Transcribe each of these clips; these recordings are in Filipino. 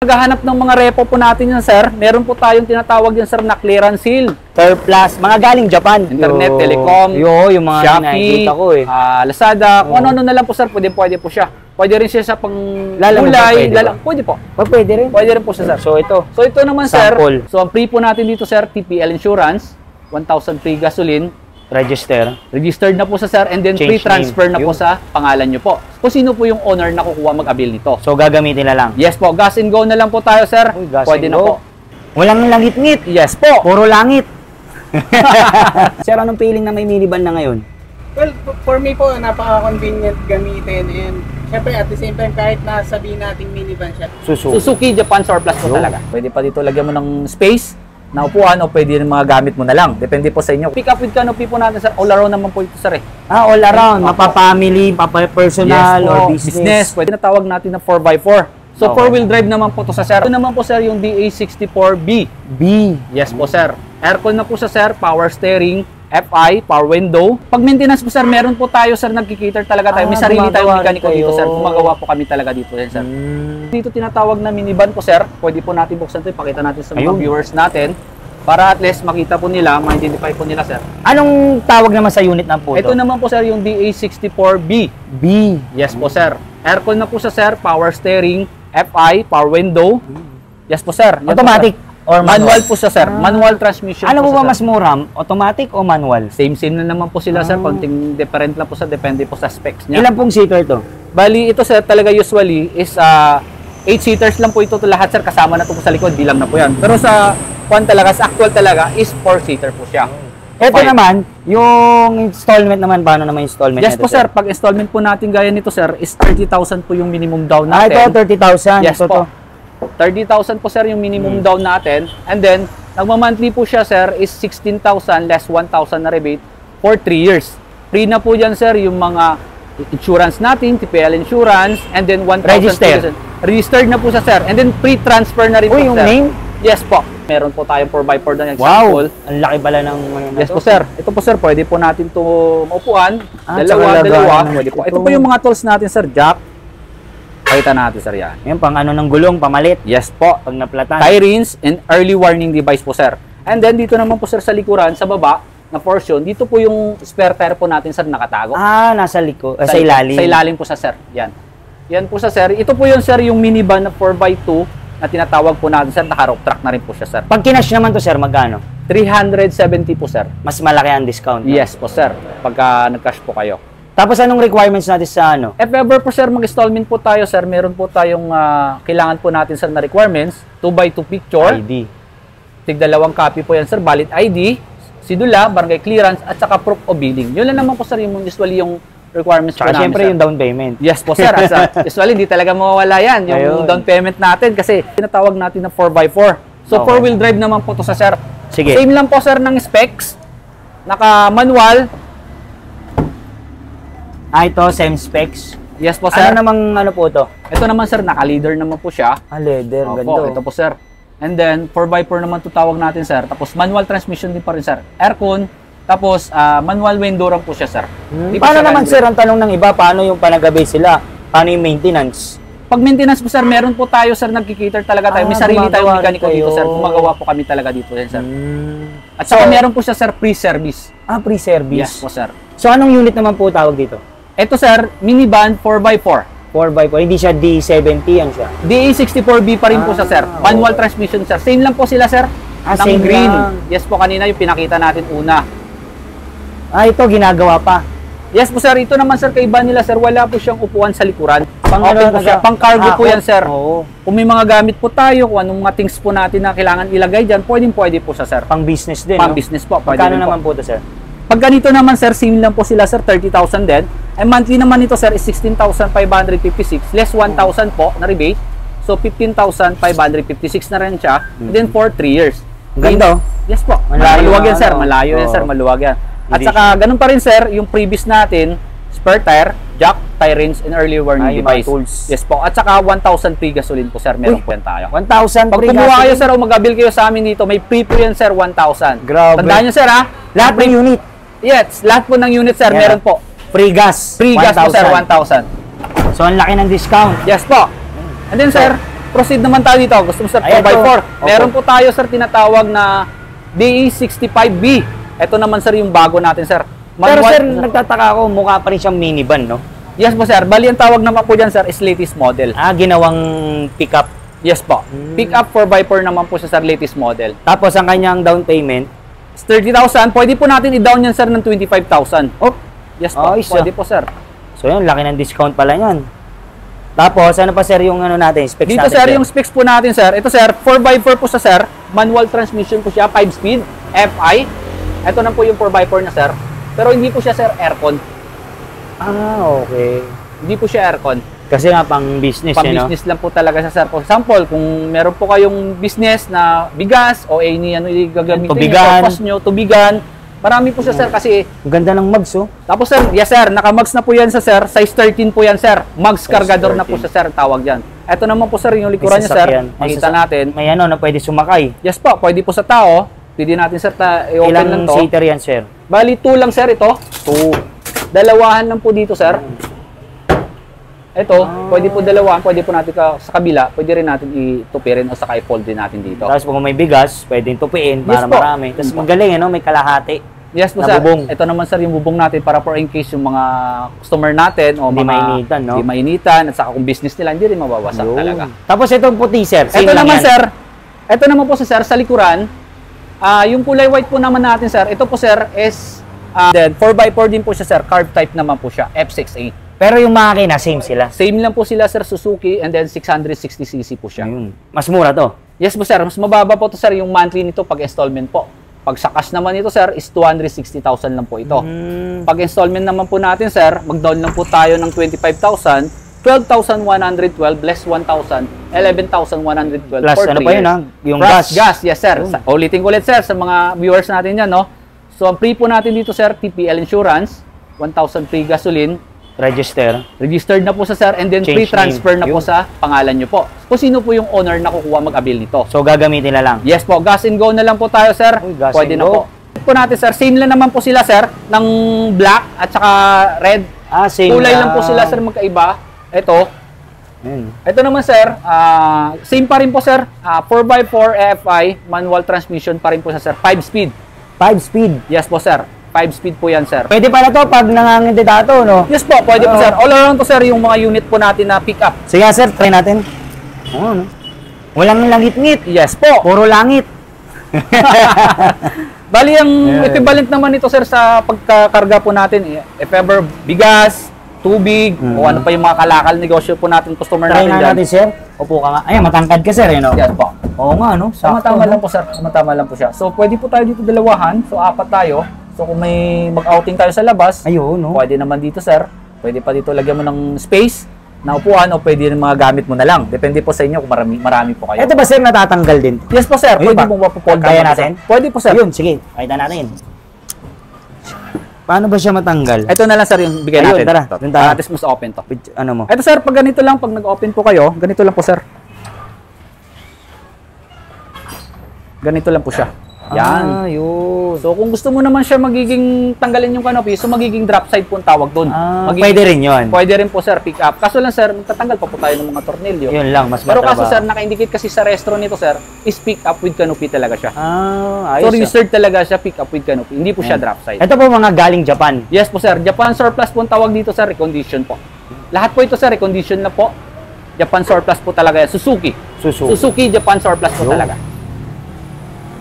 Naghahanap ng mga repo po natin yan, sir. Meron po tayong tinatawag yan, sir, na clearance sale. Surplus, mga galing Japan. Internet, telecom, yung mga Shopee, ko Lazada, kung ano na lang po, sir, pwede po siya. Pwede rin siya sa pang gulay, pwede po. Pwede rin. Pwede rin po siya, sir. So ito naman, sample. sir. So ang free po natin dito, sir, TPL insurance, 1,000 free gasoline. Registered na po sa sir, and then free transfer na po sa pangalan nyo po. Kung sino po yung owner na kukuha mag-avail nito. So gagamitin na lang? Yes po, gas and go na lang po tayo, sir. Uy, pwede na po. Walang langit-ngit? Yes po. Puro langit. Sir, anong feeling na may minivan na ngayon? Well, for me po, napaka-convenient gamitin, and syempre at the same time, kahit nasabihin natin minivan siya. Suzuki Japan Surplus po talaga. Pwede pa dito lagyan mo ng space na upuan o pwede yung mga gamit mo na lang. Depende po sa inyo. Pick up with canopy po natin, sir. All around naman po ito, sir. All around. Mapa-family, mapa-personal, yes, or business. Pwede na tawag natin na 4x4. So, okay. 4-wheel drive naman po ito sa sir. Ito naman po, sir, yung DA64B. Yes po, sir. Aircon na po sa sir. Power steering. FI, power window. Pag maintenance po, sir, meron po tayo, sir, nag-cater talaga tayo. May sarili tayong mekaniko dito, sir. Gumagawa po kami talaga dito, sir. Dito tinatawag na minivan po, sir. Pwede po natin buksan ito. Ipakita natin sa mga viewers natin. Para at least makita po nila, ma-identify po nila, sir. Anong tawag naman sa unit na po ito? Ito naman po, sir, yung DA64B. Yes po, sir. Aircon na po sa sir. Power steering, FI, power window. Yes po, sir. Automatic? Or manual po siya, sir. Manual transmission. Ano po ba mas mura? Automatic o manual? Same na naman po sila, sir. Konting different lang po sa depende po sa specs niya. Ilan pong seater to? Bali, ito, sir, talaga usually is 8 seaters lang po ito lahat, sir. Kasama na ito po sa likod. Bilang na po yan. Pero sa actual talaga is 4 seater po siya. Ito naman, yung installment naman, paano naman installment? Yes po, sir. Pag installment po natin gaya nito, sir, is 30,000 po yung minimum down natin. Ito, 30,000. Yes po. 30,000 po, sir, yung minimum down natin. And then, nagmamonthly po siya, sir, is 16,000 less 1,000 na rebate for 3 years. Free na po dyan, sir, yung mga insurance natin, TPL insurance, and then 1,000. Registered na po siya, sir. And then, free transfer na rin po, yung sir. name? Yes po. Meron po tayong 4x4 na example. Wow! Ang laki pala ng... Yes po, sir. Ito po, sir, pwede po natin ito maupuan. Dalawa. Pwede po. Ito po yung mga tools natin, sir. Jack. Pakita natin, sir, yan. Yan, pang ano ng gulong, pamalit. Yes po. Pag naplatan. Tie rings and early warning device po, sir. And then, dito naman po, sir, sa likuran, sa baba, na portion, dito po yung spare tire po natin, sir, nakatago. Nasa likod. Sa ilalim. Sa ilalim po sa, sir. Yan. Yan po sa, sir. Ito po yun, sir, yung minivan na 4x2 na tinatawag po natin, sir. Naka-rock track na rin po siya, sir. Pag kinash naman to, sir, magkano? 370 po, sir. Mas malaki ang discount. No? Yes po, sir. Pagka nag-cash po kayo. Tapos anong requirements natin sa ano? If ever po, sir, mag-installment po tayo, sir, meron po tayong kailangan po natin, sir, na requirements. 2x2 picture. ID. Tig-2 copy po yan, sir. Valid ID, sidula, barangay clearance, at saka proof of billing. Yun lang naman po, sir, yung usually yung requirements po namin, siyempre, sir. yung down payment. Yes po, sir. Usually, hindi talaga mawawala yan. Yung down payment natin kasi tinatawag natin na 4x4. So, 4-wheel drive naman po to sa, sir. Sige. Same lang po, sir, ng specs. Naka-manual. Ito, same specs. Yes po, sir. Ano po to? Ito naman, sir, naka-leader naman po siya. Leather, Opo, ganda. ito po, sir. And then, 4x4 naman ito tawag natin, sir. Tapos, manual transmission din pa rin, sir. Aircon. Tapos, manual window lang po siya, sir. Paano naman, sir, ang tanong ng iba, paano yung panagabay sila? Paano yung maintenance? Pag maintenance po, sir, meron po tayo, sir, nag-cater talaga tayo. May sarili tayong mekaniko dito, sir. Gumagawa po kami talaga dito, sir. At saka meron po siya, sir, pre-service. Pre-service. Yes po, sir. So, anong unit naman po tawag dito? Ito, sir, minivan 4x4. 4x4, hindi siya D70, yan siya. DA64B pa rin po siya, sir. Manual transmission, sir. Same lang po sila, sir. Same green. lang. Yes po, kanina yung pinakita natin una. Ito, ginagawa pa. Yes po, sir. Ito naman, sir, kaiba nila, sir. Wala po siyang upuan sa likuran. Pang cargo po yan, sir. Kung may mga gamit po tayo, kung anong mga things po natin na kailangan ilagay dyan, pwede po siya, sir. Pang business din, Pang business po. Magkano naman po ito, sir? Pag ganito naman, sir, same lang po sila, sir, 30,000 din. And monthly naman ito, sir, is 16,556 less 1,000 po na rebate. So, 15,556 na rin siya. And then for 3 years. Ganda. Yes po. Maluwag yan, sir. Malayo yan, sir. Maluwag yan. At saka, ganun pa rin, sir, yung previous natin, spare tire, jack, tie rings, and early warning device. Tools. Yes po. At saka, 1,000 free gasoline po, sir. Meron po yan tayo. 1,000 Pag kumuha kayo, sir, o mag-abil kayo sa amin dito, may free po yan, sir, 1,000. Grabe. Tandaan nyo, sir, ha? Lahat ng unit. Yes, lahat po ng unit, sir, meron po. Free gas. Free gas po, sir, 1,000. So, ang laki ng discount. Yes po. And then, sir, proceed naman tayo dito. Gusto mo sir, Ayan 4x4. to. Meron po tayo sir tinatawag na DE65B. Ito naman sir yung bago natin sir. Pero Manual- sir, nagtataka ako, mukha pa rin siyang minivan, no? Yes po sir. Bali ang tawag naman po dyan sir is latest model. Ginawang pickup. Yes po. Pick up 4x4 naman po siya sir, latest model. Tapos ang kanyang down payment, Is 30,000. Pwede po natin i-down yan sir ng 25,000. oh, Yes po. Ayos, Pwede po sir. so yun, laki ng discount pala yan. Tapos, ano pa sir yung ano natin, specs Dito natin? sir, yung specs po natin sir. Ito sir, 4x4 po sa sir. Manual transmission po siya, 5-speed, FI. Ito na po yung 4x4 na sir. Pero hindi po siya sir aircon. Okay. Hindi po siya aircon. Kasi nga pang business, Pang-business lang po talaga siya sir. For example, kung meron po kayong business na bigas o any ano yung gagamitin Tubigan. purpose nyo, tubigan. Marami po siya sir kasi. Ang ganda ng mugs, oh. Tapos sir, yes sir, naka-mugs na po yan sa sir. Size 13 po yan sir. Mugs Size cargador na po 13. siya sir, tawag yan. Ito naman po sir, yung likuran niya sir. Makita natin. May ano na pwede sumakay. Yes po, pwede po sa tao. Pwede natin sir, i-open lang Ilang to. seater yan, sir? Bali, 2 lang sir ito. 2. Dalawahan lang po dito sir. Ito, pwede po dalawahan, pwede po natin sa kabila, pwede rin natin itupirin o saka i-fold din natin dito. Tapos kung may bigas, pwedeng tupiin Yes para po. marami. Tapos Yes po. magaling, ano? May kalahati. Yes po Na sir. bubong. Ito naman sir yung bubong natin para for in case yung mga customer natin o Hindi mga mainitan, no? hindi mainitan at saka kung business nila hindi rin mabawasak Yun. talaga. Tapos itong puti, sir. Same Ito lang naman yan. sir, ito naman po sir sa likuran. Yung kulay white po naman natin sir, ito po sir is then 4x4 din po siya sir, carb type naman po siya, F6A. Pero yung makina, same sila. Same lang po sila sir, Suzuki and then 660cc po siya. Ayun. Mas mura to. Yes po sir, mas mababa po to sir yung monthly nito pag installment po. Pag sa cash naman ito sir is 260,000 lang po ito. Pag installment naman po natin sir, mag-down lang po tayo ng 25,000, 12,112 less 1,000, 11,112 Plus, for ano 3 pa yun, years. ha? Yung Plus gas. yes sir. Ulitin ko ulit sir sa mga viewers natin yan, no? So ang free po natin dito sir, TPL insurance, 1,000 free gasoline, Register. registered na po sa sir, and then Change free transfer name. na po Yun. sa pangalan nyo po. Kung sino po yung owner na kukuha mag-avail nito. So, gagamitin na lang. Yes po, gas and go na lang po tayo sir. Uy, gas Pwede and na go. po natin sir, same lang naman po sila sir, ng black at saka red. Same Kulay lang po sila sir magkaiba. Ito, Ayun. ito naman sir, same pa rin po sir, 4x4 FI, manual transmission pa rin po sa sir, 5-speed. 5-speed. Yes po sir, 5-speed po yan sir. Pwede pala to pag nangangandidato, no? Yes po, pwede po Oo. sir. All around to sir yung mga unit po natin na pick up. Sige, sir, try natin. Oo, no? Walang langit-ngit. Yes po. Puro langit. Bali, ang equivalent naman nito sir sa pagkakarga po natin, if ever bigas, tubig, o ano pa yung mga kalakal negosyo po natin, customer Try natin na dyan. natin, sir. Upo ka nga. Ayan, matangkad ka, sir, no? Yan po. Oo nga, no? Tama-tama lang po sir, tama-tama lang po siya. So pwede po tayo dito dalawahan, so 4 tayo. So kung may mag-outing tayo sa labas, Ayun, no? pwede naman dito sir. Pwede pa dito lagyan mo ng space na upuan o pwede yung mga gamit mo na lang. Depende po sa inyo kung marami po kayo. Ito ba, sir, natatanggal din? Yes po sir, Ayun pwede ba? mong mapupold Kaya naman, natin? sir. Pwede po sir. Ayun, sige. Pakita natin. Paano ba siya matanggal? Ito na lang sir yung bigay Ayun, natin. tara. Ito. Dun tayo. At least mas open to. Ano mo? Ito sir, pag ganito lang, pag nag-open po kayo, ganito lang po sir. Ganito lang po siya. Yan. Yun. So kung gusto mo naman siya magiging tanggalin yung canopy, so magiging drop side po ang tawag doon. Pwede rin yun. Pwede rin po sir, pick up. Kaso lang sir, tatanggal pa po tayo ng mga tornilyo. Yun lang, mas Pero matrabaho. kaso sir, naka-indicate kasi sa restro nito sir, is pick up with canopy talaga siya. Ayos. So registered talaga siya, pick up with canopy. Hindi po siya drop side. Ito po mga galing Japan. Yes po sir, Japan surplus po ang tawag dito sir, recondition po. Lahat po ito sir, recondition na po. Japan surplus po talaga yan. Suzuki. Suzuki Japan surplus po talaga.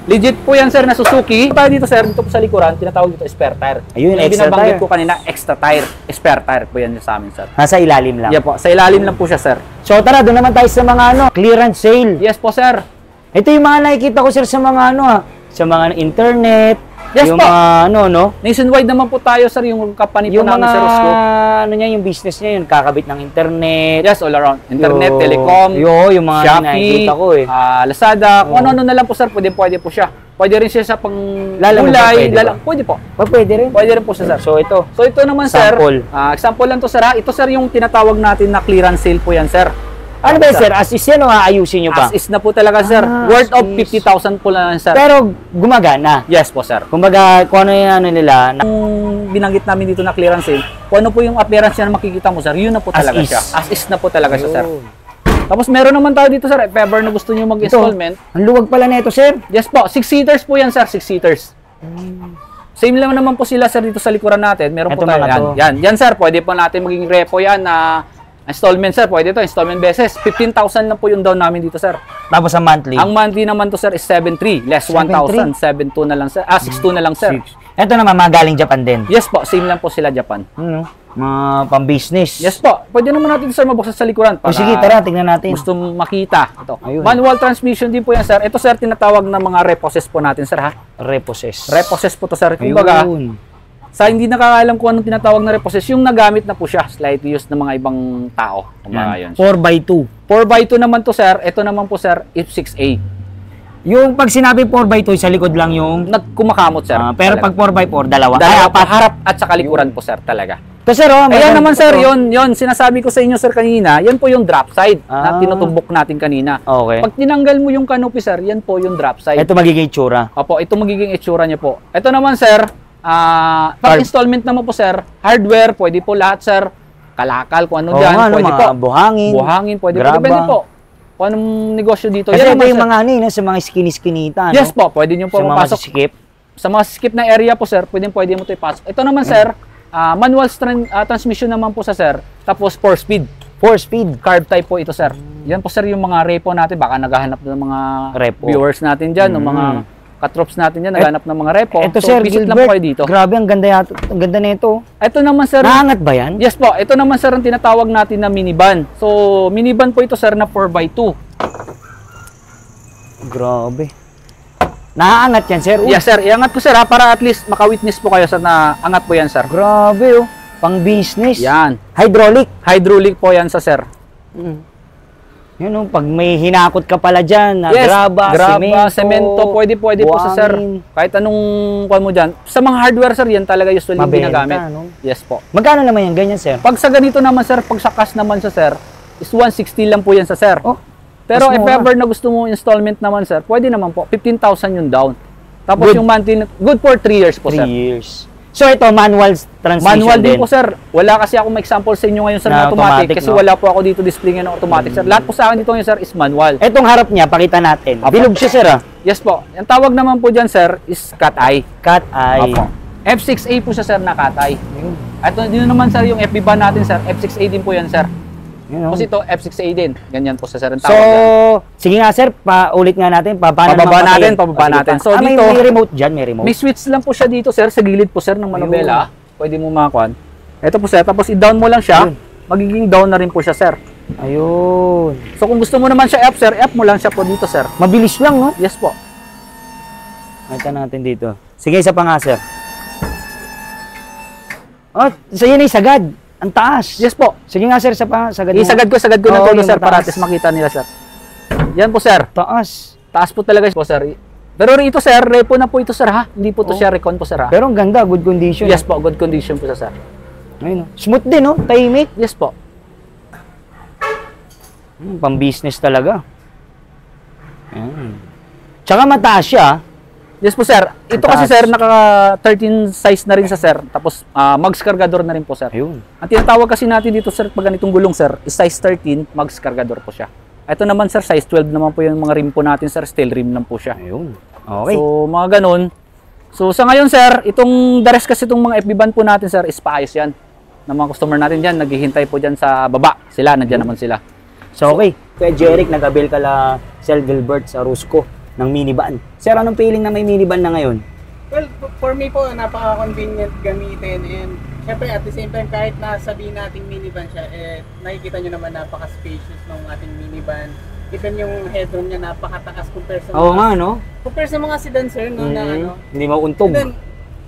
Legit po yan sir na Suzuki. Tayo dito sir, dito po sa likuran, tinatawag dito spare tire. Ayun, Yung extra binabanggit tire. ko kanina, extra tire. Spare tire po yan sa amin sir. Nasa ilalim lang. Yeah po, sa ilalim lang po siya sir. So tara, doon naman tayo sa mga clearance sale. Yes po sir. Ito yung mga nakikita ko, sir, sa mga sa mga internet. Yes yung po. mga Nationwide naman po tayo sir, yung company po yung namin mga sir. Rosco. niya, yung business niya, yung kakabit ng internet. Yes, all around. Internet, telecom, yung mga Shopee, nakikita ko eh. Lazada, kung ano-ano na lang po sir, pwede po siya. Pwede rin siya sa pang Lalamog ba? gulay, Pwede ba? pwede po. Pwede rin. Pwede rin po siya sir. So ito, So ito naman Sample. sir, example lang to sir ha. Ito sir yung tinatawag natin na clearance sale po yan sir. ano ba sir? As is yan o aayusin nyo pa? As is na po talaga sir. Worth of 50,000 po lang sir. Pero gumagana. Yes po sir. Kumbaga, kung ano yung ano nila, Kung binanggit namin dito na clearance sale, kung ano po yung appearance niya na makikita mo sir, yun na po As talaga is. siya. As is na po talaga siya sir. Tapos meron naman tayo dito sir, if ever na gusto niyo mag-installment. Ang luwag pala nito, sir. Yes po, 6-seaters po yan sir, 6-seaters. Same lang naman po sila sir dito sa likuran natin. Meron po Ito, tayo mga yan. to. Yan sir, pwede po natin maging repo yan na installment sir, pwede to, installment beses. 15,000 lang po yung down namin dito sir. Tapos ang monthly. Ang monthly naman to sir is 7,300, less 1,000, 7,200 na lang sir. 6,200 na lang sir. Ito naman, mga galing Japan din. Yes po, same lang po sila Japan. Ano? Mga pang-business. Yes po, pwede naman natin sir mabuksan sa likuran. O sige, tara, tingnan natin. Gusto makita. Ito. Ayun. Manual transmission din po yan sir. Ito sir, tinatawag na mga repossess po natin sir ha. Repossess. Repossess po to sir. Kumbaga, Ayun. sa hindi nakakaalam kung anong tinatawag na repossess, yung nagamit na po siya, slightly used ng mga ibang tao. Kumbaga yun. 4x2. 4x2 naman to sir. Ito naman po sir, F6A. Yung pag sinabi 4x2, sa likod lang yung... Nagkumakamot sir. pero pag 4x4, dalawa. dalawa Ay, pa apat. harap at saka likuran po sir talaga. Ito, sir, oh. Ayan naman sir, ito. yon sinasabi ko sa inyo sir kanina, yan po yung drop side na Ah. tinutumbok natin kanina. Okay. Pag tinanggal mo yung canopy sir, yan po yung drop side. Ito magiging itsura. Opo, ito magiging itsura niya po. Ito naman sir, pag installment naman po sir, hardware, pwede po lahat sir. Kalakal, kung ano Oo dyan, nga, pwede mga po. buhangin. Buhangin, pwede po. graba. Depende po. Kung anong negosyo dito. Kasi Yan ito naman, yung sir. mga ano, sa mga skinny-skinita, no? Yes po, pwede nyo po Sa mga mapasok. masisikip. Sa mga skip na area po sir, pwede mo ito ipasok. Ito naman sir, manual transmission naman po sa sir. Tapos 4-speed. 4-speed. Carb type po ito sir. Yan po sir yung mga repo natin. Baka naghahanap ng mga Repo. viewers natin dyan, ng mga katrops natin dyan, naghahanap ng mga repo. Ito, So, sir, visit lang Gilbert. po kayo dito. Grabe, ang ganda yata. Ang ganda nito. Ito naman sir, Naangat ba yan? yes po, ito naman sir ang tinatawag natin na minivan. So, minivan po ito sir na 4x2. Grabe. Naaangat yan, sir. Yes sir, iangat ko sir ha, para at least makawitness po kayo sir na angat po yan sir. Grabe, oh. Pang business. Yan. Hydraulic. Hydraulic po yan sa sir. Yan, oh. Pag may hinakot ka pala dyan, na Yes, graba, semento, pwede po sa sir. buhangin. Kahit anong kuha mo dyan. Sa mga hardware sir, yan talaga usually yung Mabenta, ginagamit. no? Yes po. Magkano naman yan? Ganyan, sir? Pag sa ganito naman sir, pag sa cash naman sa sir, is 160 lang po yan sa sir. Oh, Pero mas if mura. ever na gusto mo installment naman sir, pwede naman po. 15,000 yung down. Tapos Good. yung monthly, good for 3 years po 3 sir. years. So, ito, manual transmission Manual din po sir. Wala kasi ako ma-example sa inyo ngayon sir na Na automatic, automatic, kasi no? wala po ako dito display ng automatic sir. Lahat po sa akin dito ngayon sir is manual. Etong harap niya, pakita natin. Apo. Bilog siya, sir, ah. Yes po. Ang tawag naman po dyan sir is cat eye. Cat eye. Opo. F6A po siya sir na cat eye. At yun naman sir yung FB ban natin sir. F6A din po yan sir. Yun, oh. Kasi ito F6A din. Ganyan po sa sir ang So, tawag dyan. sige nga, sir, paulit nga natin. Paano Pababa naman natin, patayin? pababa Sige natin. pa. So, may, dito- may remote dyan, may remote. May switch lang po siya dito sir sa gilid po sir ng manubela. Pwede mo makakuan. Ito po sir. Tapos i-down mo lang siya. Ayun. Magiging down na rin po siya sir. Ayun. So kung gusto mo naman siya F sir, F mo lang siya po dito sir. Mabilis lang, no? Yes po. Makita natin dito. Sige, isa pa nga, sir. Oh, so yun ay sagad. Ang taas. Yes po. Sige nga, sir, isa pa. Sagad mo. Isagad ko ng Oo, todo yung sir para at mataas. least makita nila sir. Yan po sir. Taas. Taas po talaga po sir. Pero rito sir, repo na po ito sir ha. Hindi po to siya recon po sir ha. Pero ang ganda, good condition. Yes po, good condition po siya sir. Ayun, oh. Smooth din, no? Tahimik. Yes po. Pang business talaga. Ayan. Tsaka mataas siya. Yes po sir. Ito kasi Mataas. sir, naka 13 size na rin sa sir. Tapos mags cargador na rin po sir. Ayun. Ang tinatawag kasi natin dito sir, pag ganitong gulong sir, is size 13, mags cargador po siya. Ito naman sir, size 12 naman po yung mga rim po natin sir, steel rim lang po siya. Ayun. Okay. So mga ganun. So sa ngayon sir, itong the rest kasi itong mga FB band po natin sir, is paayos yan. Ng mga customer natin dyan, naghihintay po dyan sa baba. Sila, nandyan naman sila. So, okay. Kaya Jeric, nag-avail ka la Sir Gilbert sa Rusco ng minivan. Sir, anong feeling na may minivan na ngayon? Well, for me po, napaka-convenient gamitin and syempre at the same time, kahit nasabihin nating minivan siya, nakikita nyo naman napaka-spacious ng ating minivan. Even yung headroom niya napakataas compare sa Oo nga, no? compare sa mga sedan sir, no, na ano. Hindi mauntog. And then,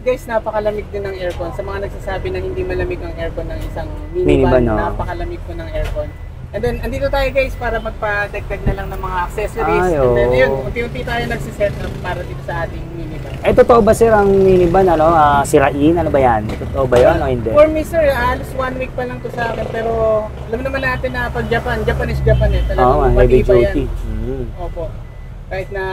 guys, napakalamig din ng aircon. Sa mga nagsasabi na hindi malamig ang aircon ng isang minivan, Minivan, no? napakalamig po ng aircon. And then, andito tayo guys para magpadagdag na lang ng mga accessories. Ay, And then, oo. yun, unti-unti tayo nagsiset up para dito sa ating minivan. Eh, totoo ba, sir, ang minivan, ano, sirain? Ano ba yan? Totoo ba yun o hindi? For me sir, halos 1 week pa lang to sa akin. Pero alam naman natin na pag Japan is Japan eh. Talagang Oo, heavy matibay yan. duty. Opo. Kahit na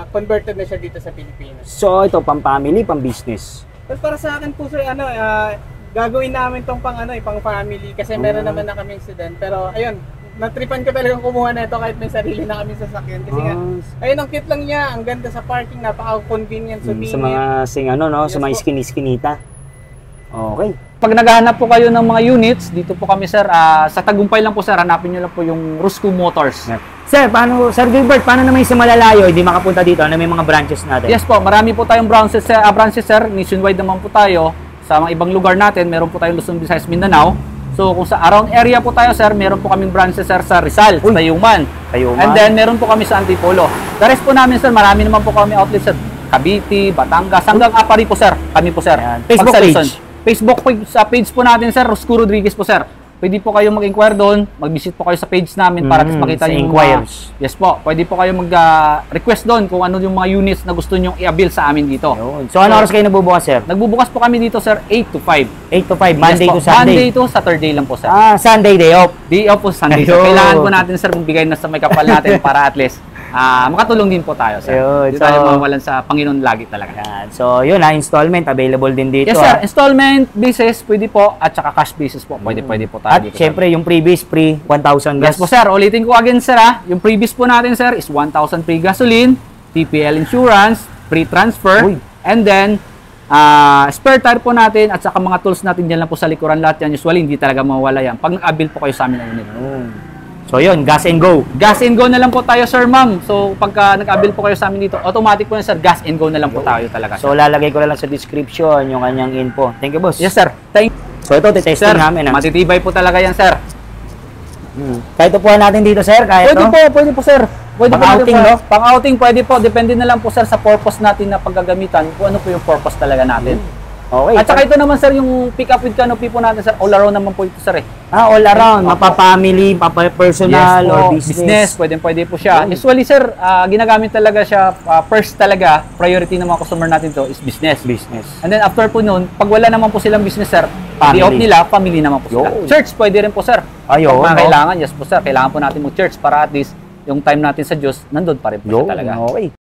converted na siya dito sa Pilipinas. So, ito, pang-family, pang-business. But para sa akin po sir, gagawin namin tong pang pang family kasi meron naman na kaming sedan. Pero ayun, natripan ko talagang kumuha na ito kahit may sarili na kami sasakyan. Kasi nga, ayun, ang cute lang niya. Ang ganda sa parking, napaka-convenient, Sa convenient. mga Yes sa mga po. skinny-skinita. Okay. Pag naghahanap po kayo ng mga units, dito po kami sir, sa Tagumpay lang po sir, hanapin nyo lang po yung Rusco Motors. Sir, Sir Gilbert, paano naman yung sa malalayo, hindi makapunta dito? Ano may mga branches natin? Yes po, marami po tayong branches sir, nationwide naman po tayo. Sa mga ibang lugar natin, meron po tayong Luzon, Visayas, Mindanao. So kung sa around area po tayo sir, meron po kaming branches sir sa Rizal, sa Tayuman. And then meron po kami sa Antipolo. The rest po namin sir, marami naman po kami outlets sir. Cavite, Batangas, hanggang Apari po sir. Kami po sir. Facebook Pag sa page. Luzon. Facebook page, sa page po natin sir, Rosco Rodriguez po sir. Pwede po kayo mag-inquire doon, mag-visit po kayo sa page namin para makita sa yung inquires. yes po, pwede po kayo mag-request doon kung ano yung mga units na gusto nyo i-avail sa amin dito. Yun. So, ano oras kayo nagbubukas, sir? Nagbubukas po kami dito sir 8 to 5. 8 to 5, Monday Yes po, to Sunday. Monday to Saturday lang po sir. Sunday day off. Day off po Sunday. So, Ayun. kailangan po natin sir magbigay na sa may kapal natin para at least makatulong din po tayo sir. Ayun. Hindi tayo mawawalan sa Panginoon lagi talaga. Yan. So, yun installment available din dito. Yes sir, installment basis pwede po at saka cash basis po. Pwede po tayo At dito. sir. syempre, yung previous free 1,000 Yes po sir, ulitin ko again sir Yung previous po natin sir is 1,000 free gasoline, TPL insurance, free transfer, Uy. and then spare tire po natin at saka mga tools natin dyan lang po sa likuran lahat yan. Usually hindi talaga mawala yan pag nag-avail po kayo sa amin ng unit. So, yun, gas and go. Gas and go na lang po tayo sir ma'am. So pagka nag-avail po kayo sa amin dito, automatic po yan sir, gas and go na lang po tayo talaga. So, lalagay ko na lang sa description yung kanyang info. Thank you, boss. Yes sir, thank So, ito, sir. titesting namin. Matitibay po talaga yan sir. Kahit upuan natin dito, sir, kahit Pwede po sir. Pwede po Pang-outing, natin po. no? Pang-outing pwede po. Depende na lang po sir sa purpose natin na paggagamitan. Kung ano po yung purpose talaga natin. Okay. At saka ito naman sir, yung pick up with canopy po natin sir, all around naman po ito sir eh. all around, mapa-family, mapa-personal, Yes po, or business. pwede po siya. Usually sir, ginagamit talaga siya, first talaga, priority ng mga customer natin to is business. And then after po noon, pag wala naman po silang business sir, Family. day off nila, family naman po sila. Yun. Church, pwede rin po sir. Ayun, Pag no? kailangan, yes po sir, kailangan po natin mag-church para at least yung time natin sa Diyos, nandun pa rin po siya talaga. Okay.